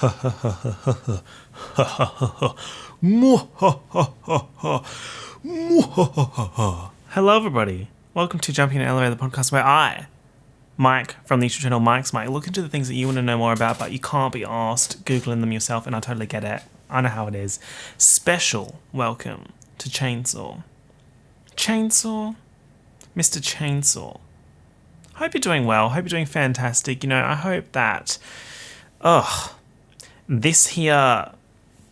Hello everybody, welcome to Jumping in an Elevator, the podcast where I, Mike from the YouTube channel MicsMike, look into the things that you want to know more about but you can't be asked, googling them yourself, and I totally get it. I know how it is. Special welcome to Chainsaw. Chainsaw? Mr. Chainsaw. Hope you're doing well, hope you're doing fantastic. I hope that this here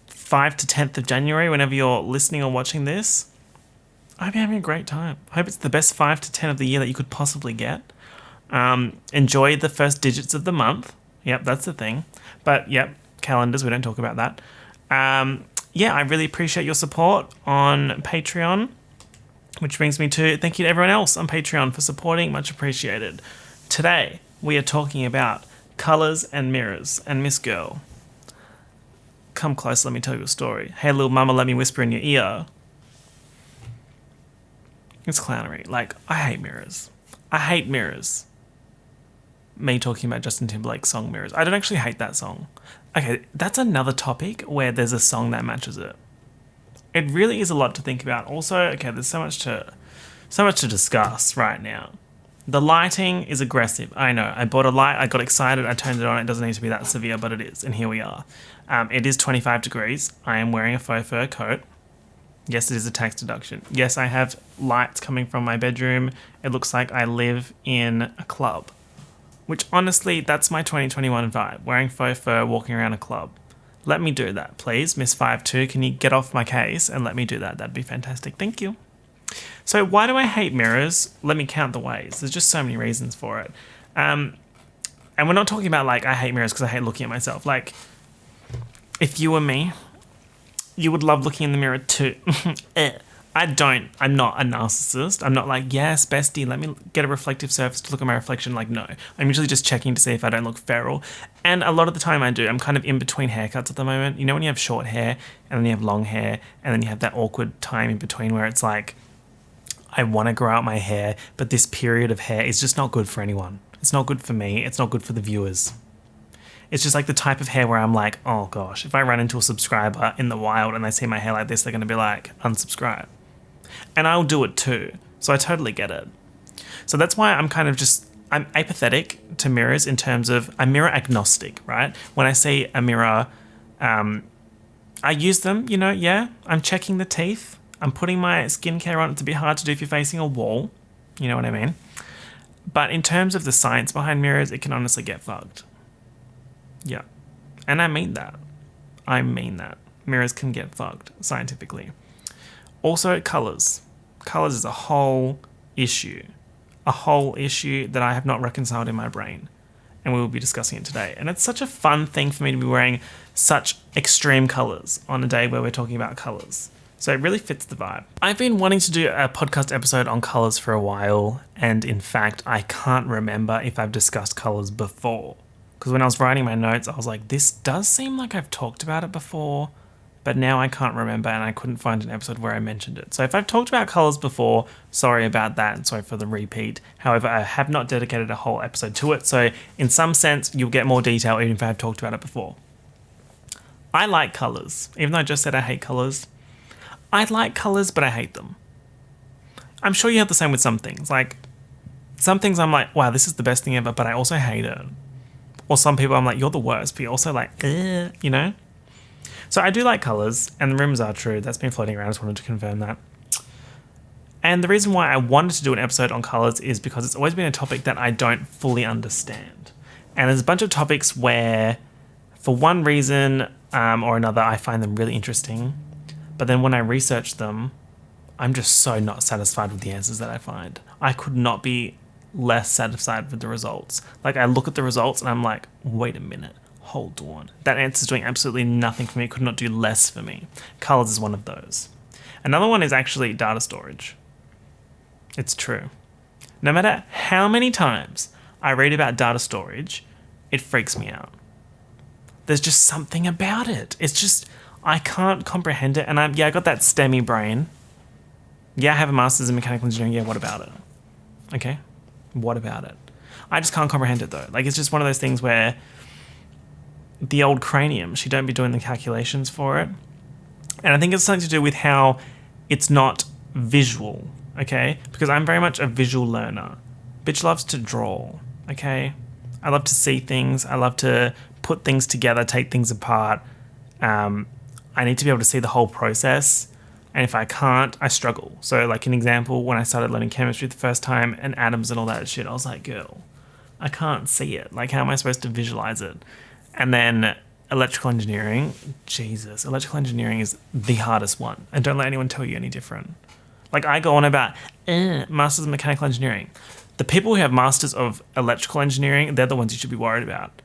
5 to 10th of January, whenever you're listening or watching this, I hope you're having a great time. I hope it's the best 5 to 10 of the year that you could possibly get. Enjoy the first digits of the month. Yep, that's the thing. But yep, calendars, we don't talk about that. I really appreciate your support on Patreon, which brings me to thank you to everyone else on Patreon for supporting. Much appreciated. Today, we are talking about colours and mirrors. And Miss Girl, come close, let me tell you a story. Hey, little mama, let me whisper in your ear. It's clownery. I hate mirrors. I hate mirrors. Me talking about Justin Timberlake's song Mirrors. I don't actually hate that song. Okay, that's another topic where there's a song that matches it. It really is a lot to think about. Also, okay, there's so much to discuss right now. The lighting is aggressive. I know. I bought a light. I got excited. I turned it on. It doesn't need to be that severe, but it is. And here we are. It is 25 degrees. I am wearing a faux fur coat. Yes, it is a tax deduction. Yes, I have lights coming from my bedroom. It looks like I live in a club. Which, honestly, that's my 2021 vibe. Wearing faux fur, walking around a club. Let me do that, please. Miss 52, can you get off my case and let me do that? That'd be fantastic. Thank you. So why do I hate mirrors? Let me count the ways. There's just so many reasons for it. And we're not talking about, I hate mirrors because I hate looking at myself. If you were me, you would love looking in the mirror too. I don't. I'm not a narcissist. I'm not yes, bestie, let me get a reflective surface to look at my reflection. No. I'm usually just checking to see if I don't look feral. And a lot of the time I do. I'm kind of in between haircuts at the moment. You know when you have short hair and then you have long hair and then you have that awkward time in between where it's I want to grow out my hair, but this period of hair is just not good for anyone. It's not good for me. It's not good for the viewers. It's just the type of hair where I'm oh gosh, if I run into a subscriber in the wild and they see my hair like this, they're going to be unsubscribe. And I'll do it too. So I totally get it. So that's why I'm I'm apathetic to mirrors in terms of I'm mirror agnostic, right? When I see a mirror, I use them, I'm checking the teeth. I'm putting my skincare on. It's a bit hard to do if you're facing a wall. You know what I mean? But in terms of the science behind mirrors, it can honestly get fucked. Yeah. And I mean that. Mirrors can get fucked scientifically. Also, colours. Colours is a whole issue. A whole issue that I have not reconciled in my brain. And we will be discussing it today. And it's such a fun thing for me to be wearing such extreme colours on a day where we're talking about colours. So it really fits the vibe. I've been wanting to do a podcast episode on colours for a while. And in fact, I can't remember if I've discussed colours before. Because when I was writing my notes, I was this does seem like I've talked about it before. But now I can't remember and I couldn't find an episode where I mentioned it. So if I've talked about colours before, sorry about that and sorry for the repeat. However, I have not dedicated a whole episode to it. So in some sense, you'll get more detail even if I've talked about it before. I like colours. Even though I just said I hate colours. I like colours, but I hate them. I'm sure you have the same with some things. Some things I'm wow, this is the best thing ever, but I also hate it. Or some people I'm you're the worst, but you're also So I do like colours, and the rumours are true. That's been floating around. I just wanted to confirm that. And the reason why I wanted to do an episode on colours is because it's always been a topic that I don't fully understand. And there's a bunch of topics where, for one reason or another, I find them really interesting. But then when I research them, I'm just so not satisfied with the answers that I find. I could not be less satisfied with the results. I look at the results and I'm wait a minute. Hold on. That answer's doing absolutely nothing for me. It could not do less for me. Colours is one of those. Another one is actually data storage. It's true. No matter how many times I read about data storage, it freaks me out. There's just something about it. It's just, I can't comprehend it. And I got that STEMmy brain. Yeah, I have a master's in mechanical engineering. Yeah, what about it? Okay, what about it? I just can't comprehend it though. It's just one of those things where the old cranium. She don't be doing the calculations for it. And I think it's something to do with how it's not visual, okay? Because I'm very much a visual learner. Bitch loves to draw, okay? I love to see things. I love to put things together, take things apart. I need to be able to see the whole process. And if I can't, I struggle. So like an example, when I started learning chemistry the first time and atoms and all that shit, I was like, girl, I can't see it. Like, how am I supposed to visualize it? And then electrical engineering, Jesus, electrical engineering is the hardest one. And don't let anyone tell you any different. Like, I go on about Masters of Mechanical Engineering. The people who have Masters of Electrical Engineering, they're the ones you should be worried about.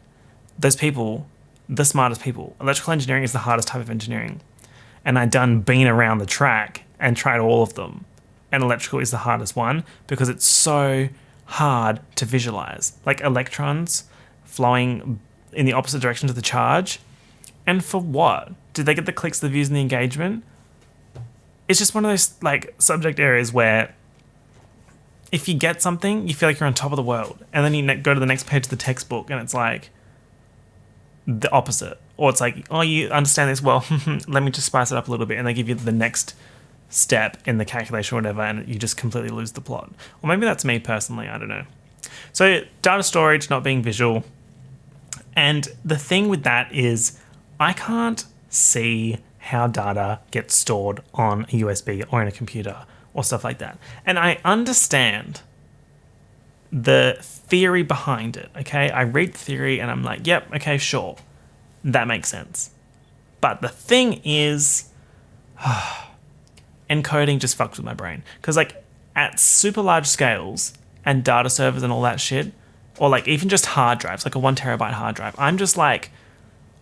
Those people, the smartest people. Electrical engineering is the hardest type of engineering. And I done been around the track and tried all of them. And electrical is the hardest one because it's so hard to visualize. Like electrons flowing in the opposite direction to the charge. And for what? Did they get the clicks, the views, and the engagement? It's just one of those like subject areas where if you get something, you feel like you're on top of the world. And then you go to the next page of the textbook and it's like the opposite. Or it's like, oh, you understand this well, let me just spice it up a little bit. And they give you the next step in the calculation or whatever, and you just completely lose the plot. Or maybe that's me personally, I don't know. So data storage not being visual. And the thing with that is I can't see how data gets stored on a USB or in a computer or stuff like that. And I understand the theory behind it, okay? I read theory and I'm like, yep, okay, sure. That makes sense. But the thing is, encoding just fucks with my brain. Because like at super large scales and data servers and all that shit, or like even just hard drives, like a 1 terabyte hard drive, I'm just like,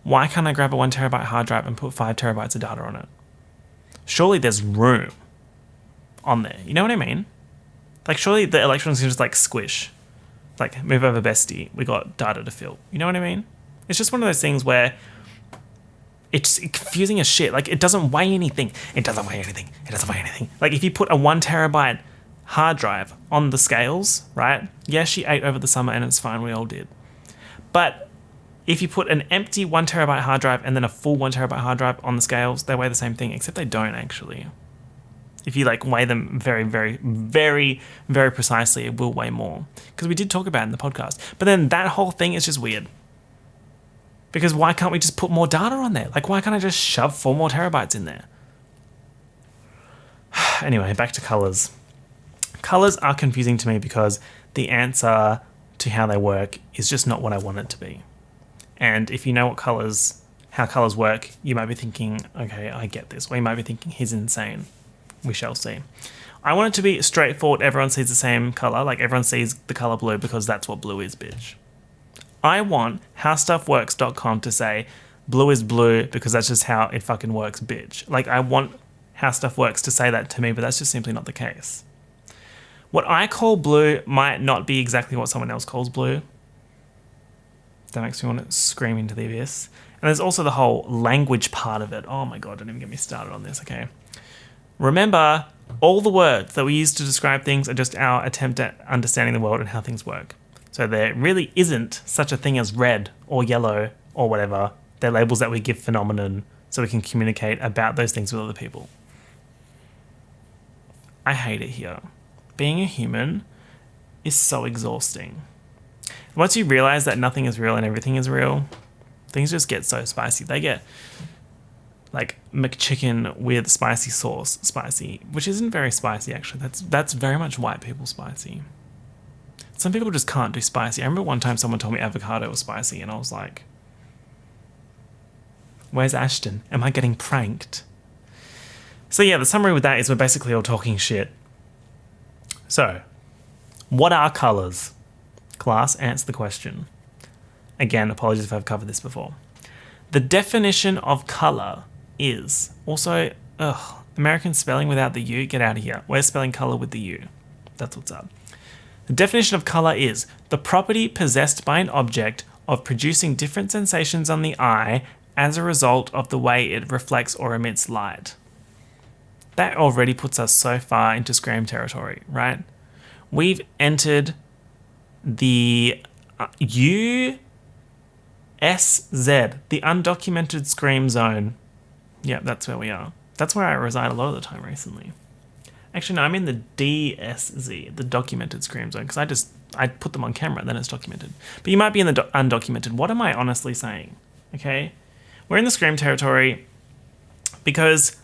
why can't I grab a 1 terabyte hard drive and put 5 terabytes of data on it? Surely there's room on there. You know what I mean? Like surely the electrons can just like squish. Like move over bestie, we got data to fill. You know what I mean? It's just one of those things where it's confusing as shit. Like, it doesn't weigh anything. It doesn't weigh anything. It doesn't weigh anything. Like, if you put a 1 terabyte hard drive on the scales, right? Yeah, she ate over the summer and it's fine. We all did. But if you put an empty 1 terabyte hard drive and then a full 1 terabyte hard drive on the scales, they weigh the same thing, except they don't actually. If you like weigh them very, very, very, very precisely, it will weigh more. Because we did talk about it in the podcast. But then that whole thing is just weird. Because why can't we just put more data on there? Like, why can't I just shove 4 more terabytes in there? Anyway, back to colors. Colors are confusing to me because the answer to how they work is just not what I want it to be. And if you know how colors work, you might be thinking, okay, I get this. Or you might be thinking, he's insane. We shall see. I want it to be straightforward. Everyone sees the same color. Like, everyone sees the color blue because that's what blue is, bitch. I want howstuffworks.com to say blue is blue because that's just how it fucking works, bitch. Like, I want How Stuff Works to say that to me, but that's just simply not the case. What I call blue might not be exactly what someone else calls blue. That makes me want to scream into the abyss. And there's also the whole language part of it. Oh my God, don't even get me started on this, okay? Remember, all the words that we use to describe things are just our attempt at understanding the world and how things work. So there really isn't such a thing as red or yellow or whatever. They're labels that we give phenomenon so we can communicate about those things with other people. I hate it here. Being a human is so exhausting. Once you realize that nothing is real and everything is real, things just get so spicy. They get like McChicken with spicy sauce spicy, which isn't very spicy actually. That's very much white people spicy. Some people just can't do spicy. I remember one time someone told me avocado was spicy and I was like, where's Ashton? Am I getting pranked? So yeah, the summary with that is we're basically all talking shit. So, what are colours? Class, answer the question. Again, apologies if I've covered this before. The definition of colour is also, American spelling without the U, get out of here. We're spelling colour with the U. That's what's up. The definition of colour is the property possessed by an object of producing different sensations on the eye as a result of the way it reflects or emits light. That already puts us so far into Scream territory, right? We've entered the DSZ, the undocumented scream zone. Yeah, that's where we are. That's where I reside a lot of the time recently. Actually, no, I'm in the DSZ, the documented scream zone, because I put them on camera and then it's documented. But you might be in the undocumented. What am I honestly saying? Okay? We're in the scream territory because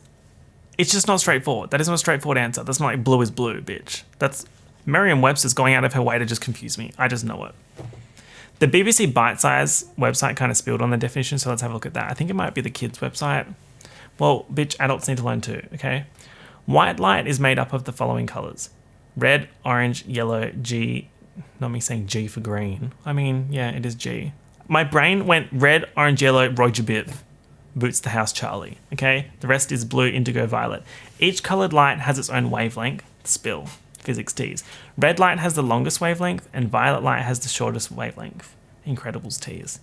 it's just not straightforward. That is not a straightforward answer. That's not like blue is blue, bitch. That's Merriam-Webster's going out of her way to just confuse me. I just know it. The BBC Bite Size website kind of spilled on the definition, so let's have a look at that. I think it might be the kids' website. Well, bitch, adults need to learn too, okay? White light is made up of the following colours. Red, orange, yellow, G. Not me saying G for green. I mean, yeah, it is G. My brain went red, orange, yellow, Roger Biv. Boots the house, Charlie, okay? The rest is blue, indigo, violet. Each coloured light has its own wavelength. Spill. Physics tease. Red light has the longest wavelength and violet light has the shortest wavelength. Incredibles tease.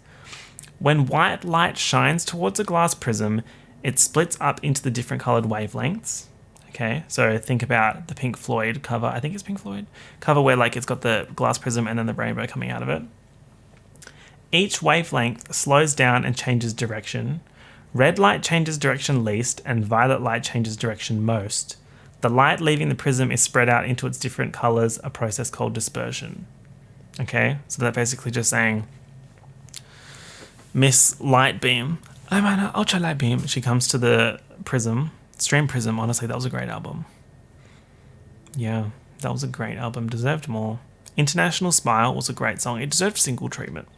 When white light shines towards a glass prism, it splits up into the different coloured wavelengths. Okay, so think about the Pink Floyd cover. I think it's Pink Floyd cover where like it's got the glass prism and then the rainbow coming out of it. Each wavelength slows down and changes direction. Red light changes direction least and violet light changes direction most. The light leaving the prism is spread out into its different colours, a process called dispersion. Okay, so they're basically just saying, Miss Light Beam, I'm an ultra light beam. She comes to the prism, Stream Prism. Honestly, that was a great album. Yeah, that was a great album. Deserved more. International Smile was a great song. It deserved single treatment.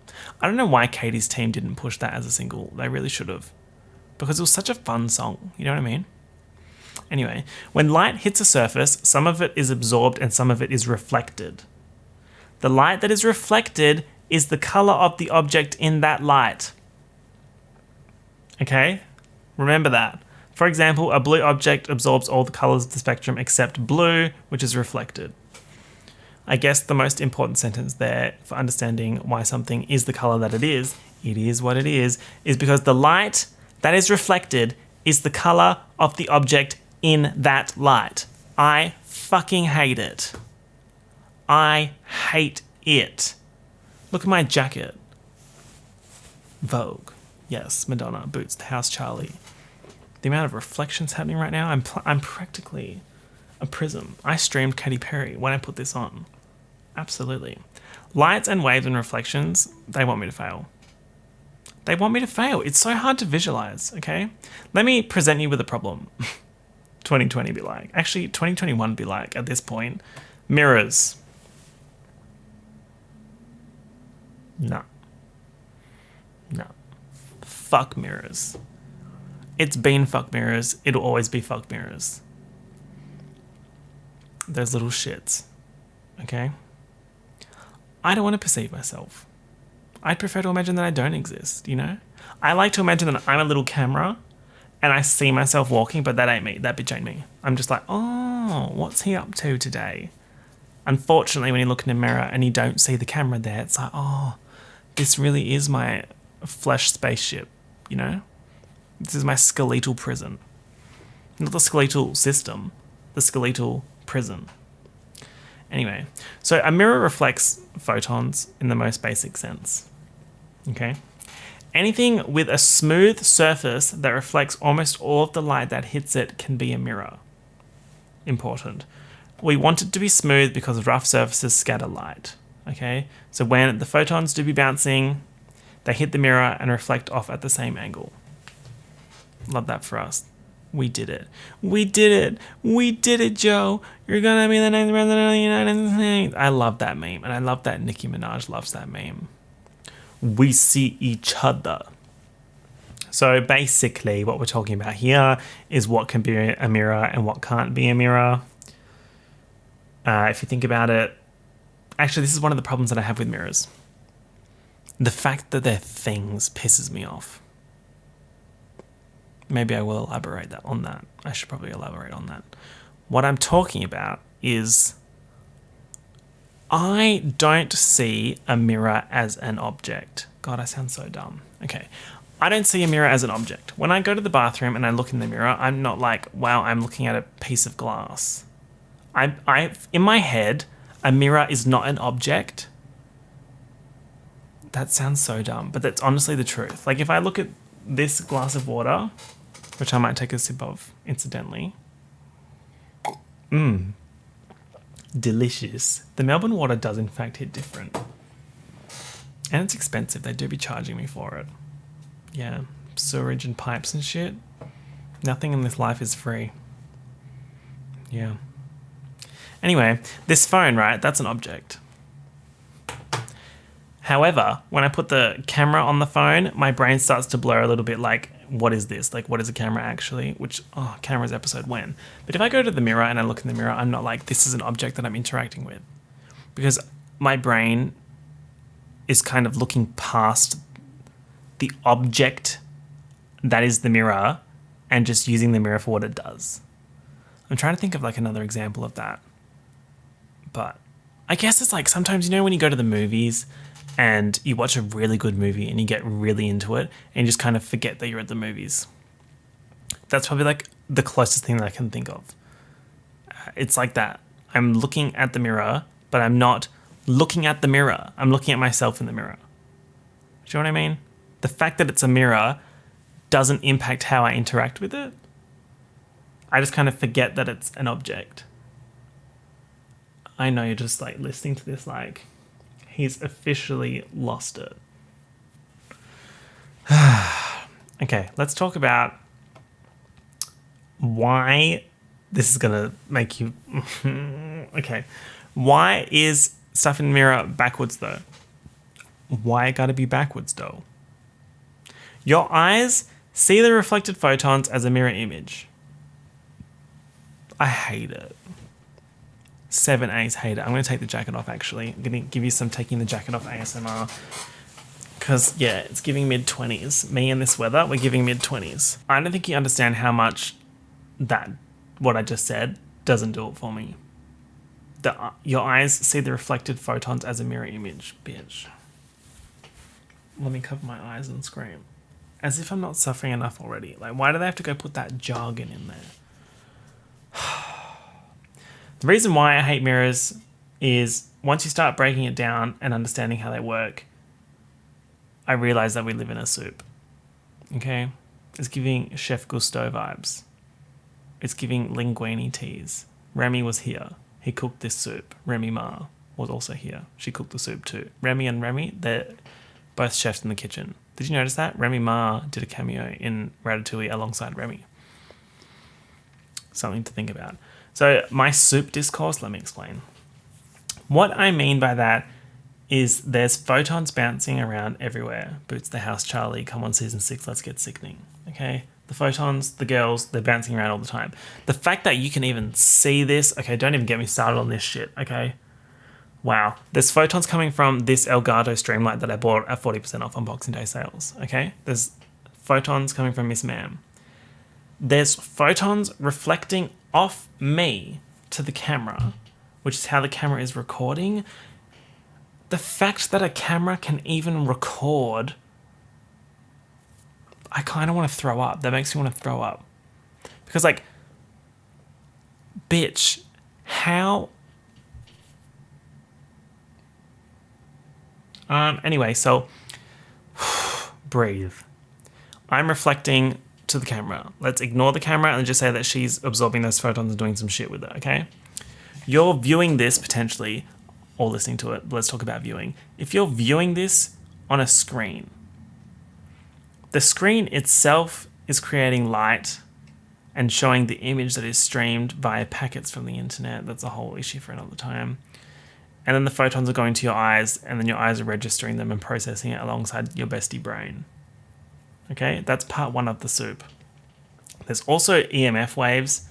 I don't know why Katie's team didn't push that as a single. They really should have. Because it was such a fun song. You know what I mean? Anyway, when light hits a surface, some of it is absorbed and some of it is reflected. The light that is reflected is the colour of the object in that light. Okay? Remember that. For example, a blue object absorbs all the colours of the spectrum except blue, which is reflected. I guess the most important sentence there for understanding why something is the colour that it is what it is because the light that is reflected is the colour of the object in that light. I fucking hate it. I hate it. Look at my jacket. Vogue. Yes, Madonna, Boots, the House, Charlie. The amount of reflections happening right now, I'm practically a prism. I streamed Katy Perry when I put this on. Absolutely. Lights and waves and reflections, they want me to fail. They want me to fail. It's so hard to visualize, okay? Let me present you with a problem. 2020 be like. Actually, 2021 be like, at this point. Mirrors. No. No. Fuck mirrors. It's been fuck mirrors. It'll always be fuck mirrors. Those little shits. Okay? I don't want to perceive myself. I'd prefer to imagine that I don't exist, you know? I like to imagine that I'm a little camera and I see myself walking, but that ain't me. That bitch ain't me. I'm just like, oh, what's he up to today? Unfortunately, when you look in a mirror and you don't see the camera there, it's like, oh, this really is my flesh spaceship, you know? This is my skeletal prison. Not the skeletal system, the skeletal prison. Anyway, so a mirror reflects photons in the most basic sense. Okay? Anything with a smooth surface that reflects almost all of the light that hits it can be a mirror. Important. We want it to be smooth because rough surfaces scatter light. Okay? So when the photons do be bouncing, they hit the mirror and reflect off at the same angle. Love that for us. We did it. We did it. We did it, Joe. You're gonna be the next president of the United States. I love that meme, and I love that Nicki Minaj loves that meme. We see each other. So basically, what we're talking about here is what can be a mirror and what can't be a mirror. If you think about it, actually, this is one of the problems that I have with mirrors. The fact that they're things pisses me off. Maybe I will elaborate on that. I should probably elaborate on that. What I'm talking about is I don't see a mirror as an object. God, I sound so dumb. Okay. I don't see a mirror as an object. When I go to the bathroom and I look in the mirror, I'm not like, wow, I'm looking at a piece of glass. In my head, a mirror is not an object. That sounds so dumb, but that's honestly the truth. Like if I look at this glass of water, which I might take a sip of incidentally. Delicious. The Melbourne water does in fact hit different. And it's expensive. They do be charging me for it. Yeah, sewerage and pipes and shit. Nothing in this life is free. Yeah. Anyway, this phone, right? That's an object. However, when I put the camera on the phone, my brain starts to blur a little bit like, what is this? Like, what is a camera actually? Which, camera's episode when? But if I go to the mirror and I look in the mirror, I'm not like, this is an object that I'm interacting with. Because my brain is kind of looking past the object that is the mirror and just using the mirror for what it does. I'm trying to think of like another example of that. But I guess it's like sometimes, you know, when you go to the movies and you watch a really good movie and you get really into it and you just kind of forget that you're at the movies. That's probably like the closest thing that I can think of. It's like that. I'm looking at the mirror, but I'm not looking at the mirror. I'm looking at myself in the mirror. Do you know what I mean? The fact that it's a mirror doesn't impact how I interact with it. I just kind of forget that it's an object. I know you're just like listening to this like, he's officially lost it. Okay, let's talk about why this is gonna make you... Okay, why is stuff in the mirror backwards though? Why it gotta be backwards though? Your eyes see the reflected photons as a mirror image. I hate it. 7A's hate it. I'm going to take the jacket off actually. I'm going to give you some taking the jacket off ASMR. Because, yeah, it's giving mid-20s. Me and this weather, we're giving mid-20s. I don't think you understand how much what I just said, doesn't do it for me. Your eyes see the reflected photons as a mirror image, bitch. Let me cover my eyes and scream. As if I'm not suffering enough already. Like, why do they have to go put that jargon in there? The reason why I hate mirrors is once you start breaking it down and understanding how they work, I realize that we live in a soup. Okay? It's giving Chef Gusteau vibes. It's giving linguine teas. Remy was here. He cooked this soup. Remy Ma was also here. She cooked the soup too. Remy and Remy, they're both chefs in the kitchen. Did you notice that? Remy Ma did a cameo in Ratatouille alongside Remy. Something to think about. So my soup discourse, let me explain. What I mean by that is there's photons bouncing around everywhere. Boots the House, Charlie, come on season 6, let's get sickening. Okay? The photons, the girls, they're bouncing around all the time. The fact that you can even see this, okay, don't even get me started on this shit, okay? Wow. There's photons coming from this Elgato Streamlight that I bought at 40% off on Boxing Day sales, okay? There's photons coming from Miss Ma'am. There's photons reflecting off me to the camera, which is how the camera is recording. The fact that a camera can even record, I kind of want to throw up. That makes me want to throw up. Because like, bitch, how... Anyway, so breathe. I'm reflecting to the camera. Let's ignore the camera and just say that she's absorbing those photons and doing some shit with it, okay? You're viewing this potentially, or listening to it. Let's talk about viewing. If you're viewing this on a screen, the screen itself is creating light and showing the image that is streamed via packets from the internet. That's a whole issue for another time. And then the photons are going to your eyes, and then your eyes are registering them and processing it alongside your bestie brain. Okay, that's part one of the soup. There's also EMF waves,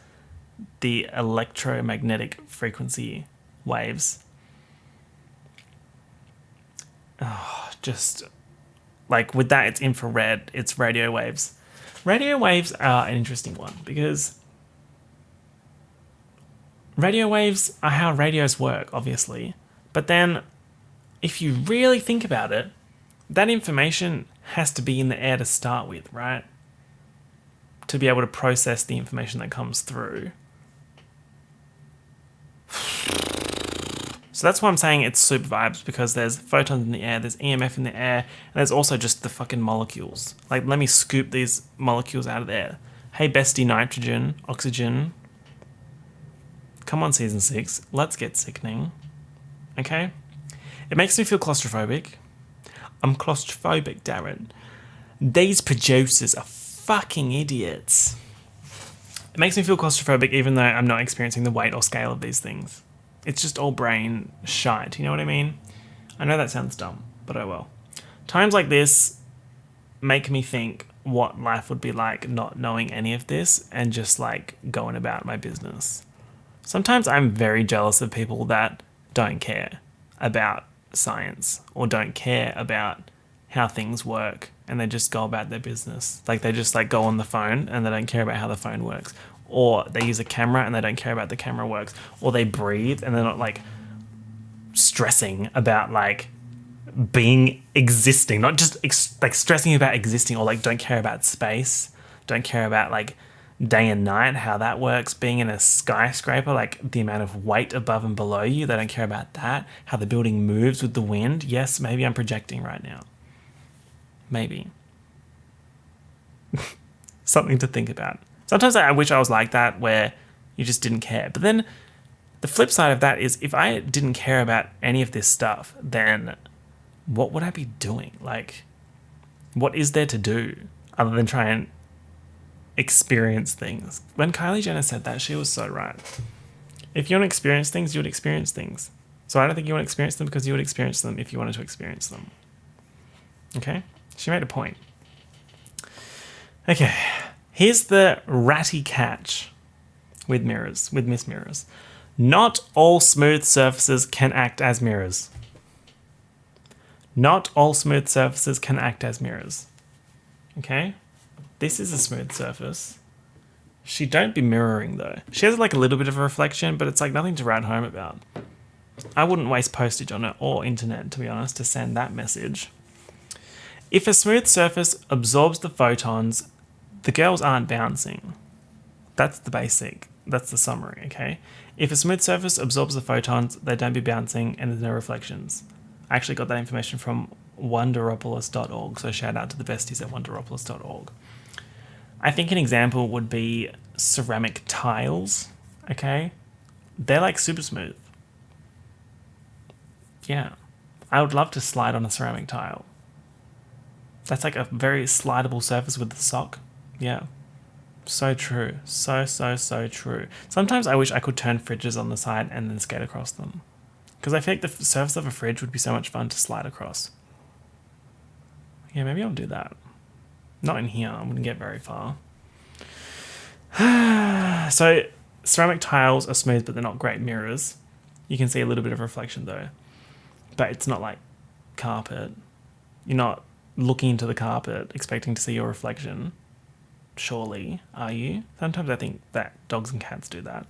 the electromagnetic frequency waves. Oh, just like with that, it's infrared, it's radio waves. Radio waves are an interesting one because radio waves are how radios work, obviously. But then if you really think about it, that information has to be in the air to start with, right? To be able to process the information that comes through. So that's why I'm saying it's super vibes, because there's photons in the air, there's EMF in the air, and there's also just the fucking molecules. Like, let me scoop these molecules out of the air. Hey, bestie, nitrogen, oxygen. Come on, season 6. Let's get sickening. Okay? It makes me feel claustrophobic. I'm claustrophobic, Darren. These producers are fucking idiots. It makes me feel claustrophobic even though I'm not experiencing the weight or scale of these things. It's just all brain shite, you know what I mean? I know that sounds dumb, but oh well. Times like this make me think what life would be like not knowing any of this and just like going about my business. Sometimes I'm very jealous of people that don't care about science or don't care about how things work, and they just go about their business. Like, they just like go on the phone and they don't care about how the phone works, or they use a camera and they don't care about the camera works, or they breathe and they're not like stressing about like existing, not just like stressing about existing, or like don't care about space, don't care about like day and night, how that works, being in a skyscraper, like the amount of weight above and below you. They don't care about that, how the building moves with the wind. Yes, maybe I'm projecting right now. Maybe. Something to think about. Sometimes I wish I was like that, where you just didn't care. But then the flip side of that is, if I didn't care about any of this stuff, then what would I be doing? Like, what is there to do other than try and experience things? When Kylie Jenner said that, she was so right. If you want to experience things, you would experience things. So I don't think you want to experience them, because you would experience them if you wanted to experience them. Okay? She made a point. Okay. Here's the ratty catch with mirrors, with Miss Mirrors. Not all smooth surfaces can act as mirrors. Not all smooth surfaces can act as mirrors. Okay? This is a smooth surface. She don't be mirroring though. She has like a little bit of a reflection, but it's like nothing to write home about. I wouldn't waste postage on it or internet, to be honest, to send that message. If a smooth surface absorbs the photons, the girls aren't bouncing. That's the basic. That's the summary, okay? If a smooth surface absorbs the photons, they don't be bouncing and there's no reflections. I actually got that information from wonderopolis.org, so shout out to the besties at wonderopolis.org. I think an example would be ceramic tiles, okay? They're like super smooth. Yeah. I would love to slide on a ceramic tile. That's like a very slidable surface with the sock. Yeah. So true. So true. Sometimes I wish I could turn fridges on the side and then skate across them, because I feel like the surface of a fridge would be so much fun to slide across. Yeah, maybe I'll do that. Not in here. I wouldn't get very far. So ceramic tiles are smooth, but they're not great mirrors. You can see a little bit of reflection though, but it's not like carpet. You're not looking into the carpet expecting to see your reflection. Surely, are you? Sometimes I think that dogs and cats do that.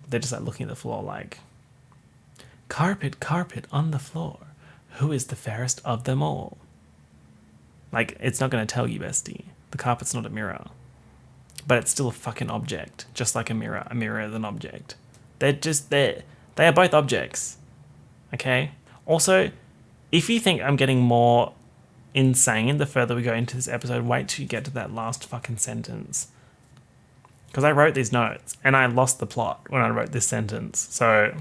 They're just like looking at the floor like, carpet, carpet on the floor. Who is the fairest of them all? Like, it's not going to tell you, bestie. The carpet's not a mirror. But it's still a fucking object. Just like a mirror. A mirror is an object. They are both objects. Okay? Also, if you think I'm getting more insane the further we go into this episode, wait till you get to that last fucking sentence. Because I wrote these notes and I lost the plot when I wrote this sentence. So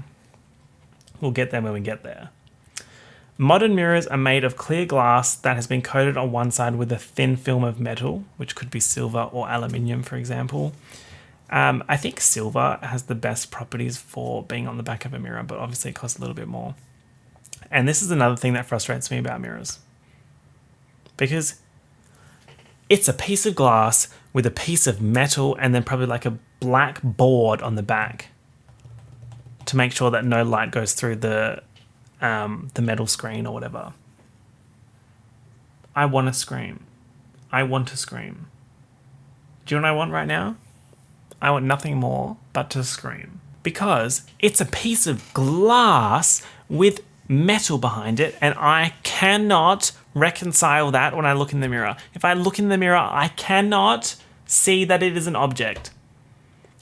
we'll get there when we get there. Modern mirrors are made of clear glass that has been coated on one side with a thin film of metal, which could be silver or aluminium, for example. I think silver has the best properties for being on the back of a mirror, but obviously it costs a little bit more. And this is another thing that frustrates me about mirrors, because it's a piece of glass with a piece of metal and then probably like a black board on the back to make sure that no light goes through the metal screen or whatever. I want to scream. I want to scream. Do you know what I want right now? I want nothing more but to scream. Because it's a piece of glass with metal behind it, and I cannot reconcile that when I look in the mirror. If I look in the mirror, I cannot see that it is an object.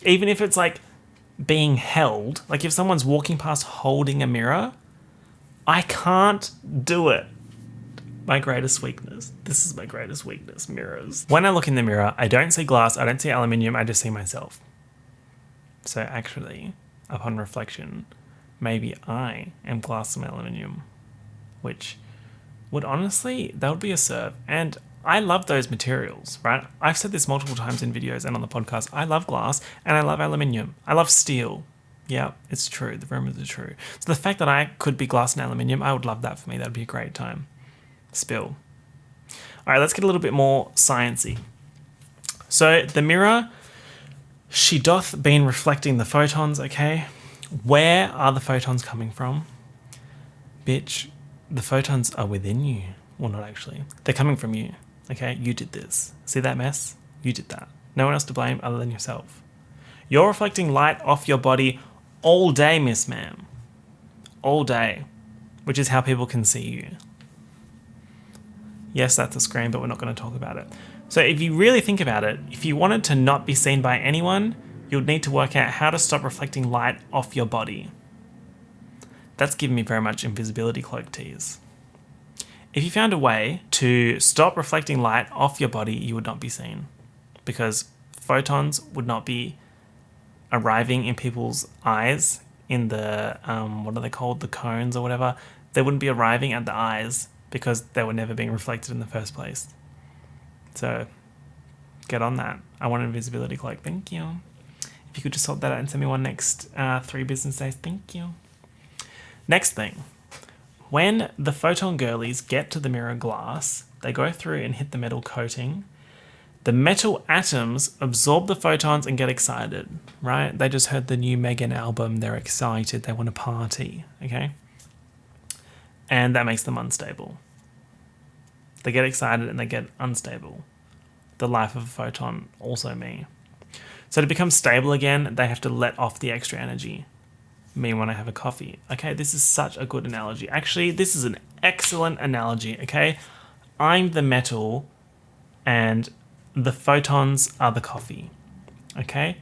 Even if it's like being held, like if someone's walking past holding a mirror, I can't do it. My greatest weakness. This is my greatest weakness, mirrors. When I look in the mirror, I don't see glass, I don't see aluminium, I just see myself. So actually, upon reflection, maybe I am glass and aluminium, which would honestly, that would be a serve. And I love those materials, right? I've said this multiple times in videos and on the podcast. I love glass and I love aluminium. I love steel. Yeah, it's true. The rumors are true. So the fact that I could be glass and aluminium, I would love that for me. That'd be a great time. Spill. All right, let's get a little bit more sciencey. So the mirror, she doth been reflecting the photons, okay? Where are the photons coming from? Bitch, the photons are within you. Well, not actually. They're coming from you, okay? You did this. See that mess? You did that. No one else to blame other than yourself. You're reflecting light off your body all day, Miss Ma'am. All day, which is how people can see you. Yes, that's a screen, but we're not going to talk about it. So if you really think about it, if you wanted to not be seen by anyone, you'd need to work out how to stop reflecting light off your body. That's giving me very much invisibility cloak tease. If you found a way to stop reflecting light off your body, you would not be seen, because photons would not be arriving in people's eyes in the, what are they called, the cones or whatever. They wouldn't be arriving at the eyes because they were never being reflected in the first place. So get on that. I want an invisibility cloak. Thank you. If you could just sort that out and send me one next 3 business days. Thank you. Next thing. When the photon girlies get to the mirror glass, they go through and hit the metal coating. The metal atoms absorb the photons and get excited, right? They just heard the new Megan album. They're excited. They want to party, okay? And that makes them unstable. They get excited and they get unstable. The life of a photon, also me. So to become stable again, they have to let off the extra energy. Me when I have a coffee. Okay, this is such a good analogy. Actually, this is an excellent analogy, okay? I'm the metal and the photons are the coffee, okay?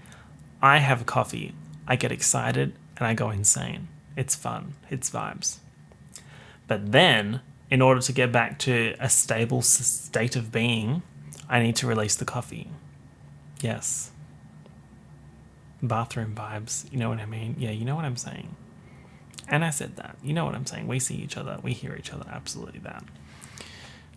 I have a coffee. I get excited and I go insane. It's fun. It's vibes. But then, in order to get back to a stable state of being, I need to release the coffee. Yes. Bathroom vibes, you know what I mean? Yeah, you know what I'm saying. And I said that. You know what I'm saying. We see each other. We hear each other. Absolutely that.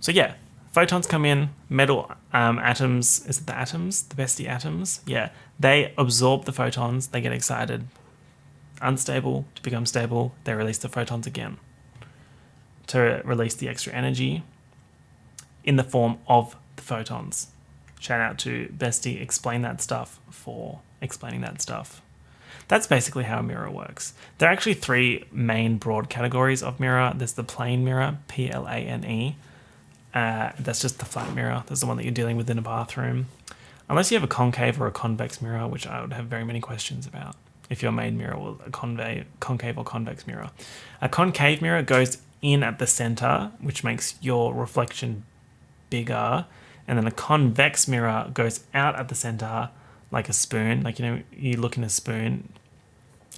So yeah, photons come in, metal atoms, is it the atoms? The bestie atoms? Yeah, they absorb the photons, they get excited. Unstable to become stable, they release the photons again to release the extra energy in the form of the photons. Shout out to Bestie, explain that stuff for explaining that stuff. That's basically how a mirror works. There are actually 3 main broad categories of mirror. There's the plane mirror, Plane. That's just the flat mirror. That's the one that you're dealing with in a bathroom. Unless you have a concave or a convex mirror, which I would have very many questions about. If your main mirror was a concave or convex mirror. A concave mirror goes in at the center, which makes your reflection bigger. And then a convex mirror goes out at the center like a spoon. Like, you know, you look in a spoon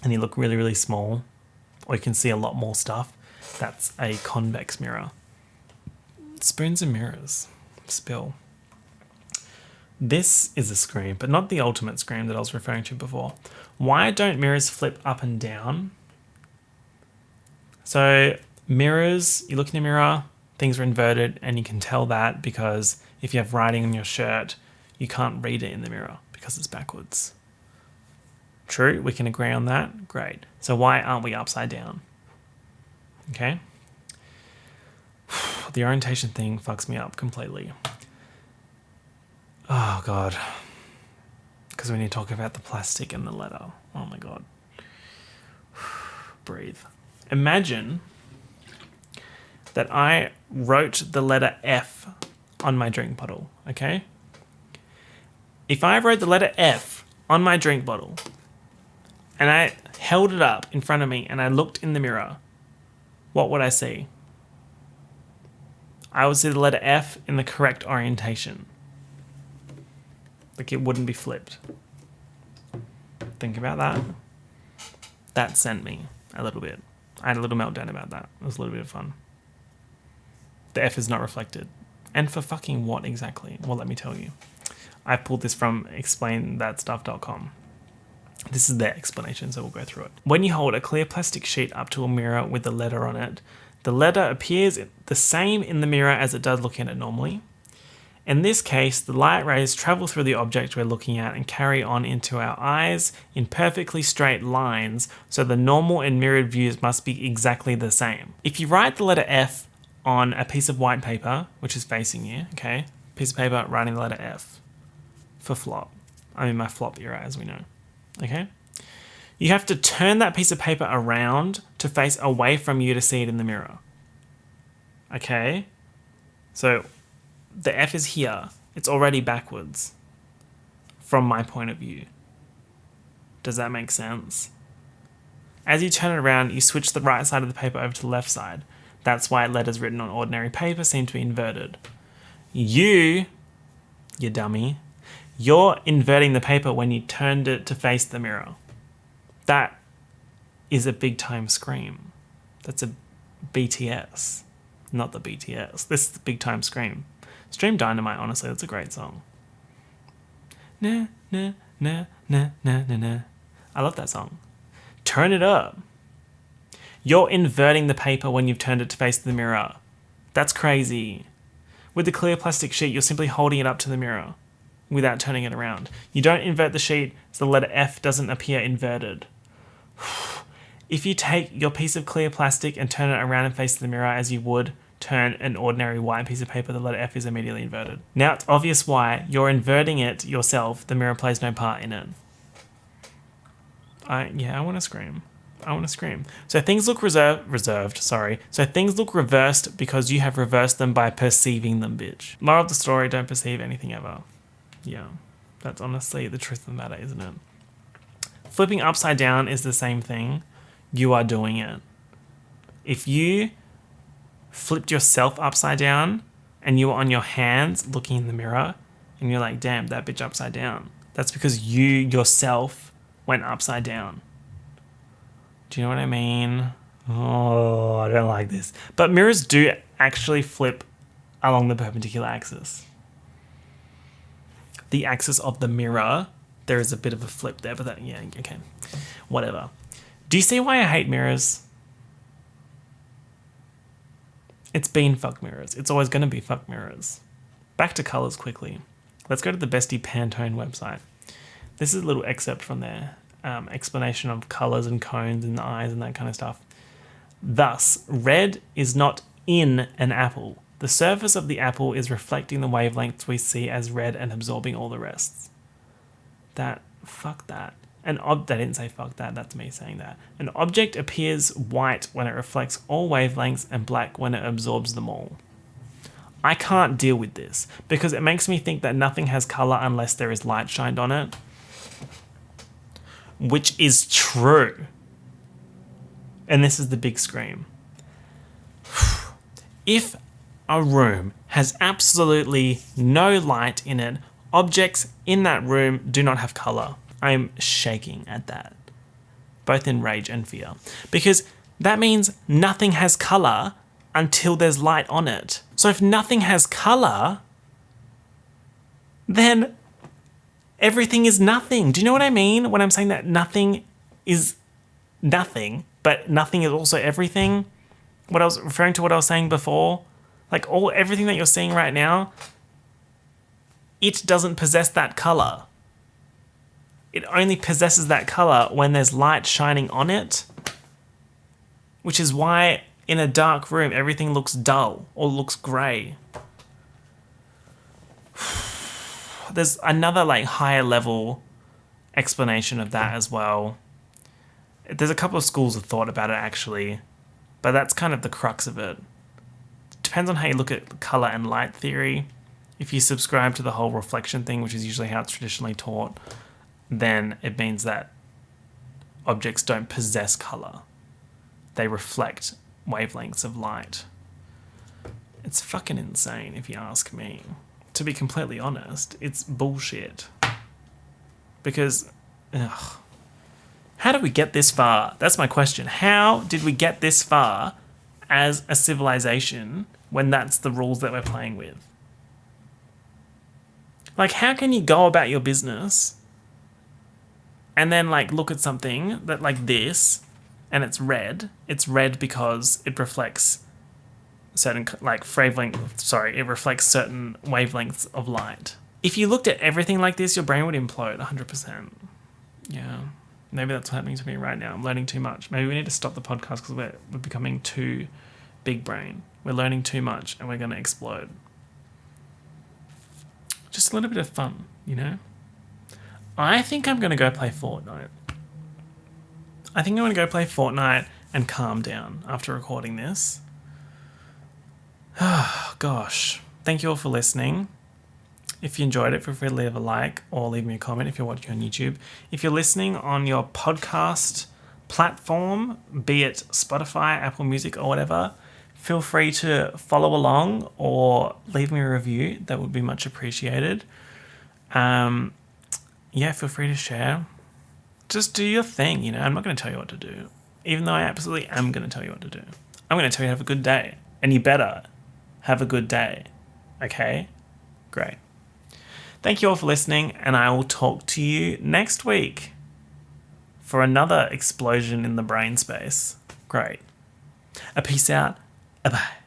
and you look really, really small, or you can see a lot more stuff. That's a convex mirror. Spoons and mirrors. Spill. This is a scream, but not the ultimate scream that I was referring to before. Why don't mirrors flip up and down? So mirrors, you look in a mirror, things are inverted, and you can tell that because if you have writing on your shirt, you can't read it in the mirror because it's backwards. True, we can agree on that. Great. So why aren't we upside down? Okay. The orientation thing fucks me up completely. Oh, God. Because we need to talk about the plastic and the letter. Oh, my God. Breathe. Imagine that I wrote the letter F on my drink bottle, okay? If I wrote the letter F on my drink bottle and I held it up in front of me and I looked in the mirror, what would I see? I would see the letter F in the correct orientation. Like, it wouldn't be flipped. Think about that. That sent me a little bit. I had a little meltdown about that. It was a little bit of fun. The F is not reflected. And for fucking what exactly? Well, let me tell you. I pulled this from explainthatstuff.com. This is their explanation, so we'll go through it. When you hold a clear plastic sheet up to a mirror with the letter on it, the letter appears the same in the mirror as it does looking at it normally. In this case, the light rays travel through the object we're looking at and carry on into our eyes in perfectly straight lines, so the normal and mirrored views must be exactly the same. If you write the letter F on a piece of white paper, which is facing you, okay? Piece of paper, writing the letter F for flop. I'm in my flop era, as we know, okay? You have to turn that piece of paper around to face away from you to see it in the mirror, okay? So the F is here. It's already backwards from my point of view. Does that make sense? As you turn it around, you switch the right side of the paper over to the left side. That's why letters written on ordinary paper seem to be inverted. You dummy, you're inverting the paper when you turned it to face the mirror. That is a big time scream. That's a BTS, not the BTS. This is the big time scream. Stream Dynamite, honestly, that's a great song. Na, na, na, na, na, na, na. I love that song. Turn it up. You're inverting the paper when you've turned it to face the mirror. That's crazy. With the clear plastic sheet, you're simply holding it up to the mirror without turning it around. You don't invert the sheet, so the letter F doesn't appear inverted. If you take your piece of clear plastic and turn it around and face the mirror as you would turn an ordinary white piece of paper, the letter F is immediately inverted. Now it's obvious why. You're inverting it yourself. The mirror plays no part in it. I want to scream. So things look reversed because you have reversed them by perceiving them, bitch. Moral of the story, don't perceive anything ever. Yeah, that's honestly the truth of the matter, isn't it? Flipping upside down is the same thing. You are doing it. If you flipped yourself upside down and you were on your hands looking in the mirror and you're like, damn, that bitch upside down. That's because you yourself went upside down. Do you know what I mean? Oh, I don't like this. But mirrors do actually flip along the perpendicular axis. The axis of the mirror, there is a bit of a flip there, but that, yeah, okay. Whatever. Do you see why I hate mirrors? It's been fuck mirrors. It's always going to be fuck mirrors. Back to colours quickly. Let's go to the Bestie Pantone website. This is a little excerpt from their explanation of colours and cones in the eyes and that kind of stuff. Thus, red is not in an apple. The surface of the apple is reflecting the wavelengths we see as red and absorbing all the rest. Fuck that. They didn't say fuck that, that's me saying that. An object appears white when it reflects all wavelengths and black when it absorbs them all. I can't deal with this because it makes me think that nothing has colour unless there is light shined on it. Which is true. And this is the big scream. If a room has absolutely no light in it, objects in that room do not have colour. I'm shaking at that, both in rage and fear, because that means nothing has colour until there's light on it. So if nothing has colour, then everything is nothing. Do you know what I mean when I'm saying that nothing is nothing, but nothing is also everything? What I was referring to, what I was saying before, like everything that you're seeing right now, it doesn't possess that color. It only possesses that color when there's light shining on it, which is why in a dark room everything looks dull or looks gray. There's another higher level explanation of that as well. There's a couple of schools of thought about it actually, but that's kind of the crux of it. Depends on how you look at color and light theory. If you subscribe to the whole reflection thing, which is usually how it's traditionally taught, then it means that objects don't possess color. They reflect wavelengths of light. It's fucking insane if you ask me. To be completely honest, it's bullshit. Because, How did we get this far? That's my question. How did we get this far as a civilization when that's the rules that we're playing with? Like, how can you go about your business and then, like, look at something that, like this, and it's red? It's red because it reflects certain, like, it reflects certain wavelengths of light. If you looked at everything like this, your brain would implode 100%. Yeah. Maybe that's what's happening to me right now. I'm learning too much. Maybe we need to stop the podcast because we're becoming too big brain. We're learning too much and we're going to explode. Just a little bit of fun, you know? I think I'm going to go play Fortnite. I think I'm going to go play Fortnite and calm down after recording this. Oh, gosh. Thank you all for listening. If you enjoyed it, feel free to leave a like or leave me a comment if you're watching on YouTube. If you're listening on your podcast platform, be it Spotify, Apple Music, or whatever, feel free to follow along or leave me a review. That would be much appreciated. Yeah, feel free to share. Just do your thing, you know. I'm not going to tell you what to do, even though I absolutely am going to tell you what to do. I'm going to tell you to have a good day, and you better have a good day. Okay? Great. Thank you all for listening, and I will talk to you next week for another explosion in the brain space. Great. A peace out. A bye.